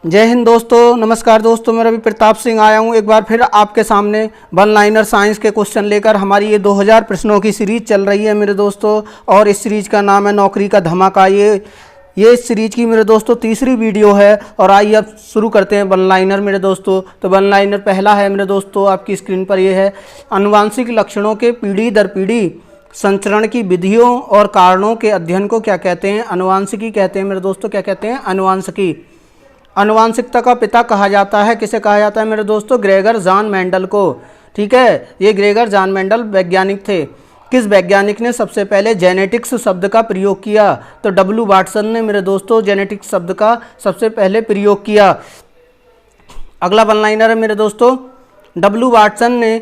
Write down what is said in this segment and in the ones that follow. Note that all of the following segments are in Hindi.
जय हिंद दोस्तों, नमस्कार दोस्तों। मेरा भी प्रताप सिंह आया हूँ एक बार फिर आपके सामने वन लाइनर साइंस के क्वेश्चन लेकर। हमारी ये 2000 प्रश्नों की सीरीज चल रही है मेरे दोस्तों, और इस सीरीज का नाम है नौकरी का धमाका। ये इस सीरीज की मेरे दोस्तों तीसरी वीडियो है। और आइए अब शुरू करते हैं वन लाइनर मेरे दोस्तों। तो वन लाइनर पहला है मेरे दोस्तों, आपकी स्क्रीन पर ये है। आनुवांशिक लक्षणों के पीढ़ी दर पीढ़ी संचरण की विधियों और कारणों के अध्ययन को क्या कहते हैं? आनुवांशिकी कहते हैं मेरे दोस्तों। क्या कहते हैं? आनुवांशिकी। आनुवांशिकता का पिता कहा जाता है, किसे कहा जाता है मेरे दोस्तों? ग्रेगर जॉन मेंडल को। ठीक है, ये ग्रेगर जॉन मेंडल वैज्ञानिक थे। किस वैज्ञानिक ने सबसे पहले जेनेटिक्स शब्द का प्रयोग किया? तो डब्ल्यू वाटसन ने मेरे दोस्तों जेनेटिक्स शब्द का सबसे पहले प्रयोग किया। अगला वन लाइनर है मेरे दोस्तों, डब्ल्यू वाटसन ने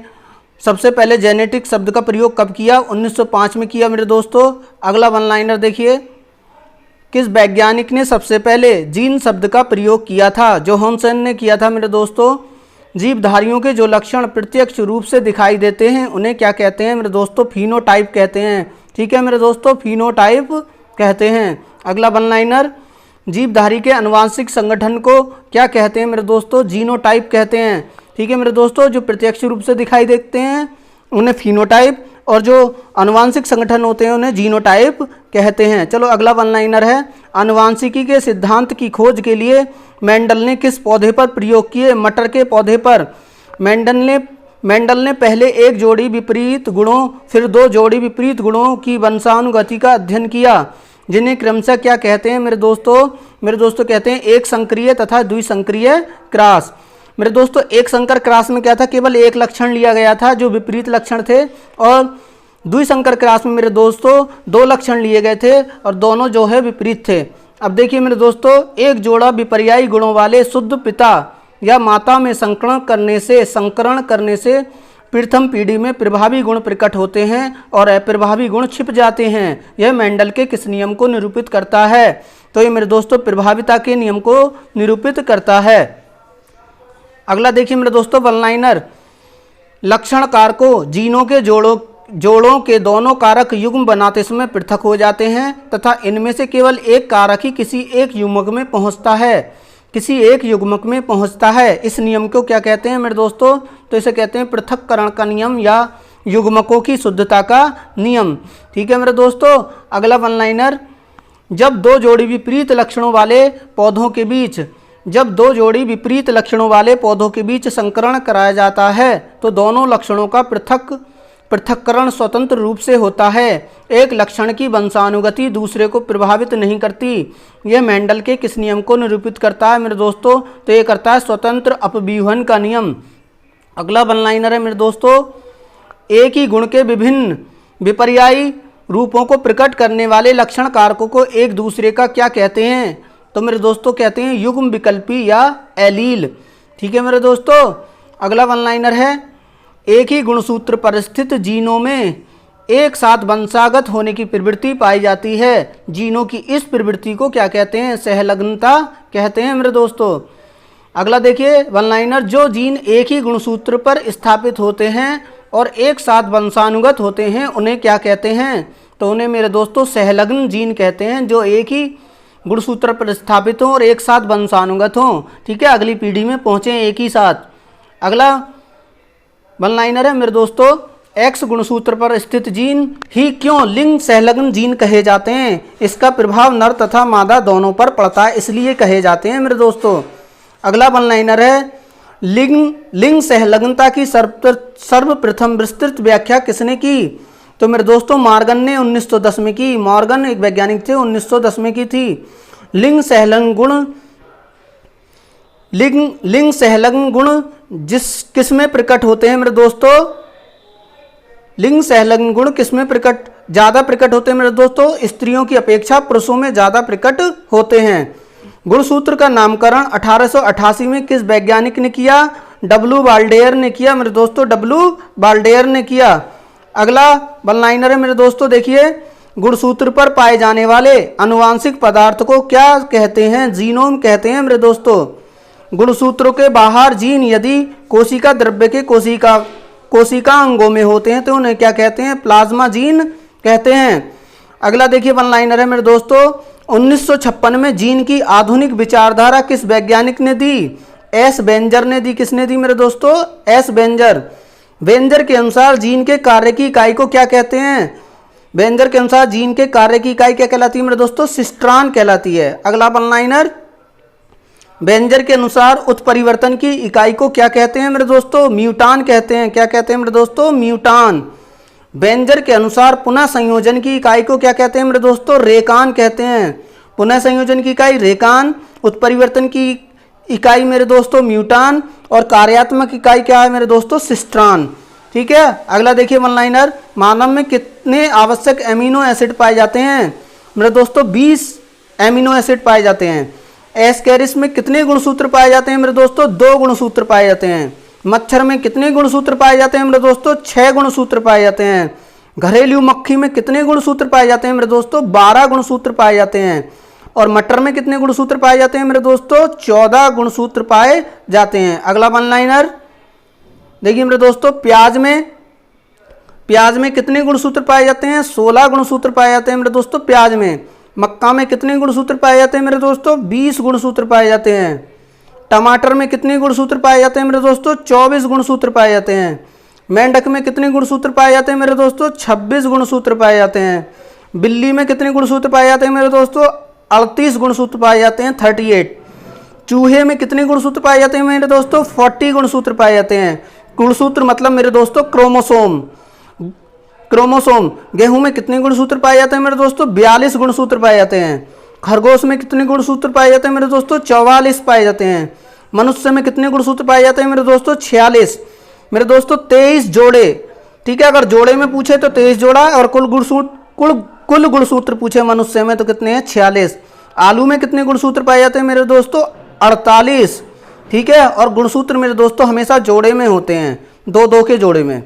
सबसे पहले जेनेटिक शब्द का प्रयोग कब किया? 1905 में किया मेरे दोस्तों। अगला वन लाइनर देखिए, किस वैज्ञानिक ने सबसे पहले जीन शब्द का प्रयोग किया था? जोहानसन ने किया था मेरे दोस्तों। जीवधारियों के जो लक्षण प्रत्यक्ष रूप से दिखाई देते हैं उन्हें क्या कहते हैं मेरे दोस्तों? फिनोटाइप कहते हैं। ठीक है मेरे दोस्तों, फिनोटाइप कहते हैं। अगला वन लाइनर, जीवधारी के आनुवांशिक संगठन को क्या कहते हैं मेरे दोस्तों? जीनोटाइप कहते हैं। ठीक है मेरे दोस्तों, जो प्रत्यक्ष रूप से दिखाई देते हैं उन्हें फिनोटाइप, और जो आनुवांशिक संगठन होते हैं उन्हें जीनोटाइप कहते हैं। चलो अगला वन लाइनर है, आनुवांशिकी के सिद्धांत की खोज के लिए मेंडल ने किस पौधे पर प्रयोग किए? मटर के पौधे पर। मेंडल ने पहले एक जोड़ी विपरीत गुणों फिर दो जोड़ी विपरीत गुणों की वंशानुगति का अध्ययन किया, जिन्हें क्रमशः क्या कहते हैं मेरे दोस्तों? मेरे दोस्तों कहते हैं एक संक्रिय तथा द्विसंक्रिय क्रॉस। मेरे दोस्तों एक संकर क्रॉस में क्या था? केवल एक लक्षण लिया गया था जो विपरीत लक्षण थे, और द्विसंकर क्रॉस में मेरे दोस्तों दो लक्षण लिए गए थे और दोनों जो है विपरीत थे। अब देखिए मेरे दोस्तों, एक जोड़ा विपर्यायी गुणों वाले शुद्ध पिता या माता में संकरण करने से प्रथम पीढ़ी में प्रभावी गुण प्रकट होते हैं और अप्रभावी गुण छिप जाते हैं। यह मेंडल के किस नियम को निरूपित करता है? तो ये मेरे दोस्तों प्रभाविता के नियम को निरूपित करता है। अगला देखिए मेरे दोस्तों वन लाइनर, लक्षण कारकों जीनों के जोड़ों के दोनों कारक युग्म बनाते समय पृथक हो जाते हैं तथा इनमें से केवल एक कारक ही किसी एक युग्मक में पहुंचता है। इस नियम को क्या कहते हैं मेरे दोस्तों? तो इसे कहते हैं पृथक्करण का नियम या युग्मकों की शुद्धता का नियम। ठीक है मेरे दोस्तों। अगला वन लाइनर, जब दो जोड़ी विपरीत लक्षणों वाले पौधों के बीच संकरण कराया जाता है तो दोनों लक्षणों का पृथक्करण स्वतंत्र रूप से होता है। एक लक्षण की वंशानुगति दूसरे को प्रभावित नहीं करती। यह मेंडल के किस नियम को निरूपित करता है मेरे दोस्तों? तो ये करता है स्वतंत्र अपव्यूहन का नियम। अगला वन लाइनर है मेरे दोस्तों, एक ही गुण के विभिन्न विपर्यायी रूपों को प्रकट करने वाले लक्षण कारकों को एक दूसरे का क्या कहते हैं? तो मेरे दोस्तों कहते हैं युग्म विकल्पी या एलील। ठीक है मेरे दोस्तों। अगला वन लाइनर है, एक ही गुणसूत्र पर स्थित जीनों में एक साथ वंशागत होने की प्रवृत्ति पाई जाती है। जीनों की इस प्रवृत्ति को क्या कहते हैं? सहलग्नता कहते हैं मेरे दोस्तों। अगला देखिए वन लाइनर, जो जीन एक ही गुणसूत्र पर स्थापित होते हैं और एक साथ वंशानुगत होते हैं उन्हें क्या कहते हैं? तो उन्हें मेरे दोस्तों सहलग्न जीन कहते हैं, जो एक ही गुणसूत्र पर स्थापित हों और एक साथ वंशानुगत हों। ठीक है, अगली पीढ़ी में पहुँचें एक ही साथ। अगला वन लाइनर है मेरे दोस्तों, एक्स गुणसूत्र पर स्थित जीन ही क्यों लिंग सहलग्न जीन कहे जाते हैं? इसका प्रभाव नर तथा मादा दोनों पर पड़ता है, इसलिए कहे जाते हैं मेरे दोस्तों। अगला वन लाइनर है, लिंग सहलग्नता की सर्वप्रथम विस्तृत व्याख्या किसने की? तो मेरे दोस्तों मॉर्गन ने 1910 में की। मॉर्गन एक वैज्ञानिक थे, 1910 में की थी। लिंग सहलग्न गुण किस में प्रकट होते हैं मेरे दोस्तों? लिंग सहलग्न गुण किस में ज़्यादा प्रकट होते हैं मेरे दोस्तों? स्त्रियों की अपेक्षा पुरुषों में ज़्यादा प्रकट होते हैं। गुणसूत्र का नामकरण 1888 में किस वैज्ञानिक ने किया? डब्ल्यू बाल्डेयर ने किया मेरे दोस्तों, डब्ल्यू बाल्डेयर ने किया। अगला वन लाइनर है मेरे दोस्तों, देखिए गुणसूत्र पर पाए जाने वाले आनुवांशिक पदार्थ को क्या कहते हैं? जीनोम कहते हैं मेरे दोस्तों। गुणसूत्रों के बाहर जीन यदि कोशिका द्रव्य के कोशिका अंगों में होते हैं तो उन्हें क्या कहते हैं? प्लाज्मा जीन कहते हैं। अगला देखिए वन लाइनर है मेरे दोस्तों, 1956 में जीन की आधुनिक विचारधारा किस वैज्ञानिक ने दी? एस बेंजर ने दी। किसने दी मेरे दोस्तों? S Berger. बेंजर के अनुसार जीन के कार्य की इकाई को क्या कहते हैं? बेंजर के अनुसार जीन के कार्य की इकाई क्या कहलाती है मेरे दोस्तों? सिस्ट्रान कहलाती है। अगला वन लाइनर, बेंजर के अनुसार उत्परिवर्तन की इकाई को क्या कहते हैं मेरे दोस्तों? म्यूटान कहते हैं। क्या कहते हैं मेरे दोस्तों? म्यूटान। बेंजर के अनुसार पुनः संयोजन की इकाई को क्या कहते हैं मेरे दोस्तों? रेकान कहते हैं। पुनः संयोजन की इकाई रेकान, उत्परिवर्तन की इकाई मेरे दोस्तों म्यूटान, और कार्यात्मक इकाई क्या है मेरे दोस्तों? सिस्ट्रान। ठीक है। अगला देखिए वन लाइनर, मानव में कितने आवश्यक एमिनो एसिड पाए जाते हैं मेरे दोस्तों? 20 एमिनो एसिड पाए जाते हैं। एस्केरिस में कितने गुणसूत्र पाए जाते हैं मेरे दोस्तों? 2 गुणसूत्र पाए जाते हैं। मच्छर में कितने गुणसूत्र पाए जाते हैं मेरे दोस्तों? 6 गुणसूत्र पाए जाते हैं। घरेलू मक्खी में कितने गुणसूत्र पाए जाते हैं मेरे दोस्तों? 12 गुणसूत्र पाए जाते हैं। और मटर में कितने गुणसूत्र पाए जाते हैं मेरे दोस्तों? 14 गुणसूत्र पाए जाते हैं। अगला वन लाइनर देखिए मेरे दोस्तों, प्याज में कितने गुणसूत्र पाए जाते हैं? 16 गुणसूत्र पाए जाते हैं मेरे दोस्तों प्याज में। मक्का में कितने गुणसूत्र पाए जाते हैं मेरे दोस्तों? 20 गुणसूत्र पाए जाते हैं। टमाटर में कितने गुणसूत्र पाए जाते हैं मेरे दोस्तों? 24 गुणसूत्र पाए जाते हैं। मेंढक में कितने गुणसूत्र पाए जाते हैं मेरे दोस्तों? 26 गुणसूत्र पाए जाते हैं। बिल्ली में कितने गुणसूत्र पाए जाते हैं मेरे दोस्तों? 38 गुणसूत्र पाए जाते हैं, 38। चूहे में कितने गुणसूत्र पाए जाते हैं मेरे दोस्तों? 40 गुणसूत्र पाए जाते हैं। गुणसूत्र मतलब मेरे दोस्तों क्रोमोसोम। गेहूं में कितने गुणसूत्र पाए जाते हैं मेरे दोस्तों? 42 गुणसूत्र पाए जाते हैं। खरगोश में कितने गुणसूत्र पाए जाते हैं मेरे दोस्तों? 44 पाए जाते हैं। मनुष्य में कितने गुणसूत्र पाए जाते हैं मेरे दोस्तों? 46। मेरे दोस्तों 23 जोड़े। ठीक है, अगर जोड़े में पूछे तो 23 जोड़ा, और कुल गुणसूत्र पूछे मनुष्य में तो कितने हैं? 46। आलू में कितने गुणसूत्र पाए जाते हैं मेरे दोस्तों? 48। ठीक है, और गुणसूत्र मेरे दोस्तों हमेशा जोड़े में होते हैं, 2-2 के जोड़े में।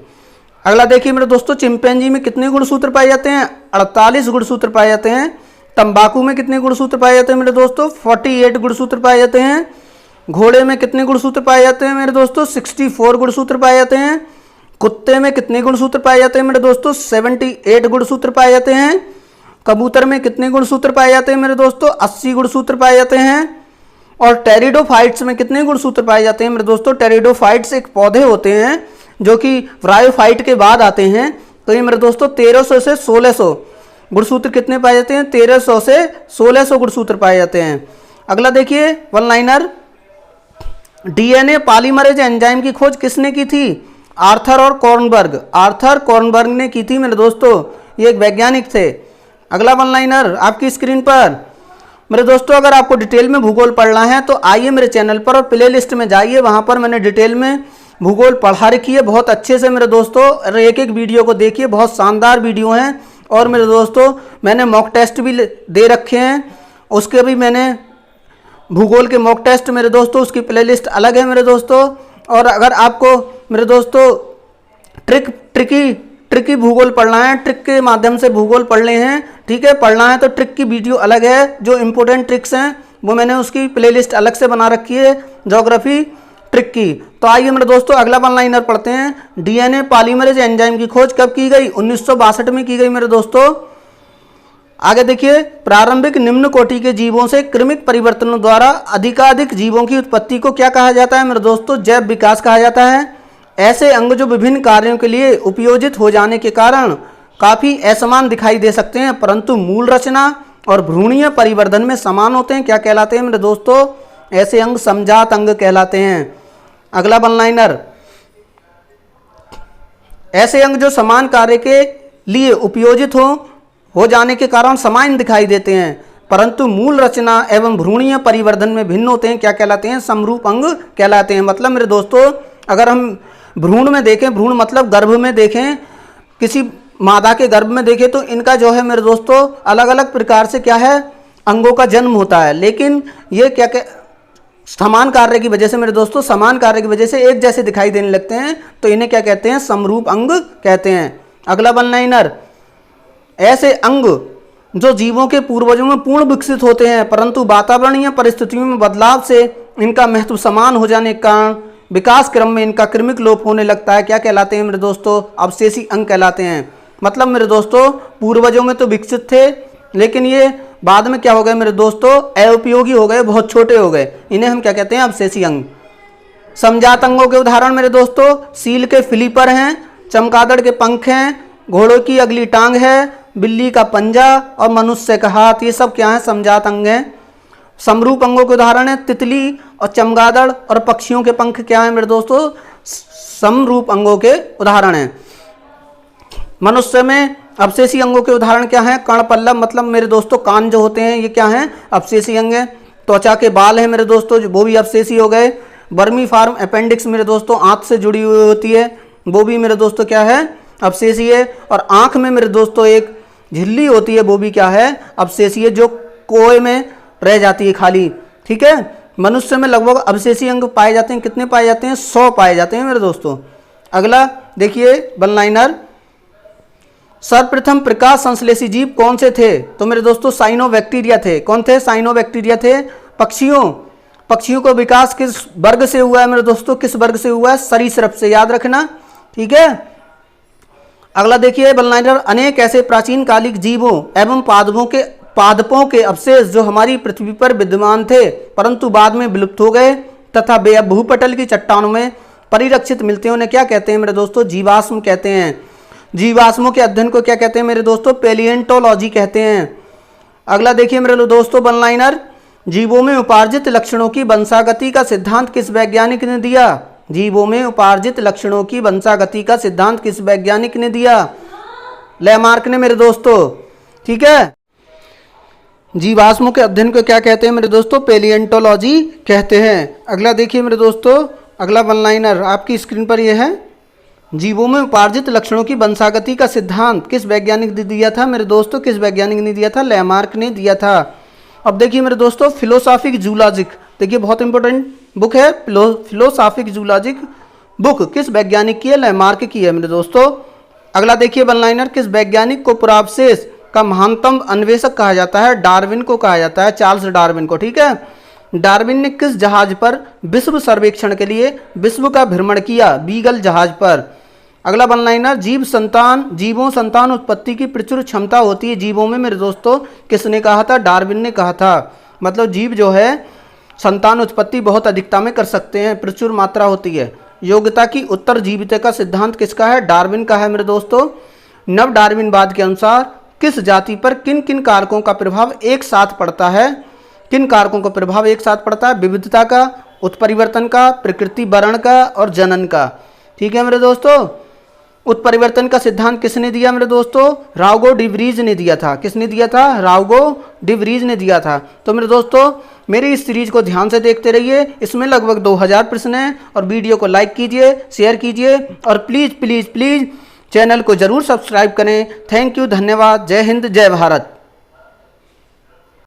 अगला देखिए मेरे दोस्तों, चिंपैंजी में कितने गुणसूत्र पाए जाते हैं? 48 गुणसूत्र पाए जाते हैं। तंबाकू में कितने गुणसूत्र पाए जाते हैं मेरे दोस्तों? 48 गुणसूत्र पाए जाते हैं। घोड़े में कितने गुणसूत्र पाए जाते हैं मेरे दोस्तों? 64 गुणसूत्र पाए जाते हैं। कुत्ते में कितने गुणसूत्र पाए जाते हैं मेरे दोस्तों? 78 गुणसूत्र पाए जाते हैं। कबूतर में कितने गुणसूत्र पाए जाते हैं मेरे दोस्तों? 80 गुणसूत्र पाए जाते हैं। और टेरिडोफाइट्स में कितने गुणसूत्र पाए जाते हैं मेरे दोस्तों? टेरिडोफाइट्स एक पौधे होते हैं जो कि ब्रायोफाइट के बाद आते हैं। तो ये मेरे दोस्तों 1300 से 1600 गुणसूत्र कितने पाए जाते हैं? 1300 से 1600 गुणसूत्र पाए जाते हैं। अगला देखिए one liner, DNA polymerase enzyme की खोज किसने की थी? आर्थर और कॉर्नबर्ग। आर्थर कॉर्नबर्ग ने की थी मेरे दोस्तों, ये एक वैज्ञानिक थे। अगला वन लाइनर आपकी स्क्रीन पर मेरे दोस्तों, अगर आपको डिटेल में भूगोल पढ़ना है तो आइए मेरे चैनल पर और प्ले लिस्ट में जाइए, वहाँ पर मैंने डिटेल में भूगोल पढ़ा रखी है बहुत अच्छे से मेरे दोस्तों। एक एक वीडियो को देखिए, बहुत शानदार वीडियो हैं। और मेरे दोस्तों मैंने मॉक टेस्ट भी दे रखे हैं, उसके भी मैंने भूगोल के मॉक टेस्ट मेरे दोस्तों, उसकी प्ले लिस्ट अलग है मेरे दोस्तों। और अगर आपको मेरे दोस्तों ट्रिकी भूगोल पढ़ना है, ट्रिक के माध्यम से भूगोल पढ़ने हैं, ठीक है, पढ़ना है तो ट्रिक की वीडियो अलग है, जो इंपॉर्टेंट ट्रिक्स हैं वो मैंने उसकी प्लेलिस्ट अलग से बना रखी है, ज्योग्राफी ट्रिक की। तो आइए मेरे दोस्तों अगला वन लाइनर पढ़ते हैं। डीएनए पॉलीमरेज एंजाइम की खोज कब की गई? 1962 में की गई मेरे दोस्तों। आगे देखिए, प्रारंभिक निम्न कोटि के जीवों से क्रमिक परिवर्तनों द्वारा अधिकाधिक जीवों की उत्पत्ति को क्या कहा जाता है मेरे दोस्तों? जैव विकास कहा जाता है। ऐसे अंग जो विभिन्न कार्यों के लिए उपयोजित हो जाने के कारण काफी असमान दिखाई दे सकते हैं, परंतु मूल रचना और भ्रूणीय परिवर्धन में समान होते हैं, क्या कहलाते हैं मेरे दोस्तों? ऐसे अंग समजात अंग कहलाते हैं। अगला वन लाइनर, ऐसे अंग जो समान कार्य के लिए उपयोजित हो जाने के कारण समान दिखाई देते हैं, परंतु मूल रचना एवं भ्रूणीय परिवर्धन में भिन्न होते हैं, क्या कहलाते हैं? समरूप अंग कहलाते हैं। मतलब मेरे दोस्तों अगर हम भ्रूण में देखें, भ्रूण मतलब गर्भ में देखें, किसी मादा के गर्भ में देखें, तो इनका जो है मेरे दोस्तों अलग अलग प्रकार से क्या है, अंगों का जन्म होता है। लेकिन ये क्या समान कार्य की वजह से मेरे दोस्तों, समान कार्य की वजह से एक जैसे दिखाई देने लगते हैं, तो इन्हें क्या कहते हैं? समरूप अंग कहते हैं। अगला वन लाइनर, ऐसे अंग जो जीवों के पूर्वजों में पूर्ण विकसित होते हैं, परंतु वातावरणीय परिस्थितियों में बदलाव से इनका महत्व समान हो जाने के कारण विकास क्रम में इनका क्रमिक लोप होने लगता है, क्या कहलाते हैं मेरे दोस्तों? अवशेषी अंग कहलाते हैं। मतलब मेरे दोस्तों पूर्वजों में तो विकसित थे, लेकिन ये बाद में क्या हो गए मेरे दोस्तों, अउपयोगी हो गए, बहुत छोटे हो गए। इन्हें हम क्या कहते हैं, अवशेषी अंग। समजात अंगों के उदाहरण मेरे दोस्तों, सील के फ्लीपर हैं, चमगादड़ के पंख हैं, घोड़ों की अगली टांग है, बिल्ली का पंजा और मनुष्य का हाथ। ये सब क्या है, समजात अंग हैं। समरूप अंगों के उदाहरण है, तितली और चमगादड़ और पक्षियों के पंख क्या है मेरे दोस्तों, समरूप अंगों के उदाहरण हैं। मनुष्य में अवशेषी अंगों के उदाहरण क्या हैं, कर्णपल्लव मतलब मेरे दोस्तों कान जो होते हैं, ये क्या हैं, अवशेषी अंग हैं। त्वचा के बाल हैं मेरे दोस्तों, वो भी अवशेषी हो गए। वर्मी फार्म अपेंडिक्स मेरे दोस्तों आंत से जुड़ी हुई होती है, वो भी मेरे दोस्तों क्या है, अवशेषी है। और आंख में मेरे दोस्तों एक झिल्ली होती है, वो भी क्या है, अवशेषी है, जो कोए में रह जाती है खाली। ठीक है, मनुष्य में लगभग अवशेषी अंग पाए जाते हैं, कितने पाए जाते हैं, 100 पाए जाते हैं मेरे दोस्तों। अगला देखिए वन लाइनर, सर्वप्रथम प्रकाश संश्लेषी जीव कौन से थे, तो मेरे दोस्तों साइनोबैक्टीरिया थे। कौन थे, साइनोबैक्टीरिया थे। पक्षियों को विकास किस वर्ग से हुआ है मेरे दोस्तों, किस वर्ग से हुआ है, सरीसृप से, याद रखना। ठीक है, अगला देखिए वन लाइनर, अनेक ऐसे प्राचीन कालिक जीवों एवं पादपों के अवशेष जो हमारी पृथ्वी पर विद्यमान थे परंतु बाद में विलुप्त हो गए तथा वे अब भूपटल की चट्टानों में परिरक्षित मिलते हैं, उन्हें क्या कहते हैं मेरे दोस्तों, जीवाश्म कहते हैं। जीवाश्मों के अध्ययन को क्या कहते हैं मेरे दोस्तों, पैलिएंटोलॉजी कहते हैं। अगला देखिए मेरे दोस्तों वन लाइनर, जीवों में उपार्जित लक्षणों की वंशागति का सिद्धांत किस वैज्ञानिक ने दिया। जीवों में उपार्जित लक्षणों की वंशागति का सिद्धांत किस वैज्ञानिक ने दिया, लैमार्क ने मेरे दोस्तों। ठीक है, जीवाश्मों के अध्ययन को क्या कहते हैं मेरे दोस्तों, पैलिएंटोलॉजी कहते हैं। अगला देखिए मेरे दोस्तों, अगला वन लाइनर आपकी स्क्रीन पर यह है, जीवों में उपार्जित लक्षणों की वंशागति का सिद्धांत किस वैज्ञानिक ने दिया था मेरे दोस्तों, किस वैज्ञानिक ने दिया था, लैमार्क ने दिया था। अब देखिए मेरे दोस्तों फिलोसॉफिक जूलॉजिक, देखिए बहुत इंपॉर्टेंट बुक है, फिलोसॉफिक जूलॉजिक बुक किस वैज्ञानिक की है, लैमार्क की है मेरे दोस्तों। अगला देखिए वन लाइनर, किस वैज्ञानिक को पुरावशेष का महानतम अन्वेषक कहा जाता है, डार्विन को कहा जाता है, चार्ल्स डार्विन को। ठीक है, डार्विन ने किस जहाज पर विश्व सर्वेक्षण के लिए विश्व का भ्रमण किया, बीगल जहाज पर। अगला वन लाइनर, जीवों संतान उत्पत्ति की प्रचुर क्षमता होती है जीवों में मेरे दोस्तों, किसने कहा था, डार्विन ने कहा था। मतलब जीव जो है संतान उत्पत्ति बहुत अधिकता में कर सकते हैं, प्रचुर मात्रा होती है। योग्यता की उत्तर जीवित का सिद्धांत किसका है, डार्विन का है मेरे दोस्तों। नव डार्विनवाद के अनुसार किस जाति पर किन किन कारकों का प्रभाव एक साथ पड़ता है, किन कारकों का प्रभाव एक साथ पड़ता है, विविधता का, उत्परिवर्तन का, प्रकृति वर्ण का और जनन का। ठीक है मेरे दोस्तों, उत्परिवर्तन का सिद्धांत किसने दिया मेरे दोस्तों, राउगो डिवरीज ने दिया था। किसने दिया था, राउगो डिवरीज ने दिया था। तो मेरे दोस्तों मेरी इस सीरीज को ध्यान से देखते रहिए, इसमें लगभग 2000 प्रश्न हैं। और वीडियो को लाइक कीजिए, शेयर कीजिए और प्लीज़ प्लीज़ प्लीज़ चैनल को ज़रूर सब्सक्राइब करें। थैंक यू, धन्यवाद, जय हिंद, जय भारत।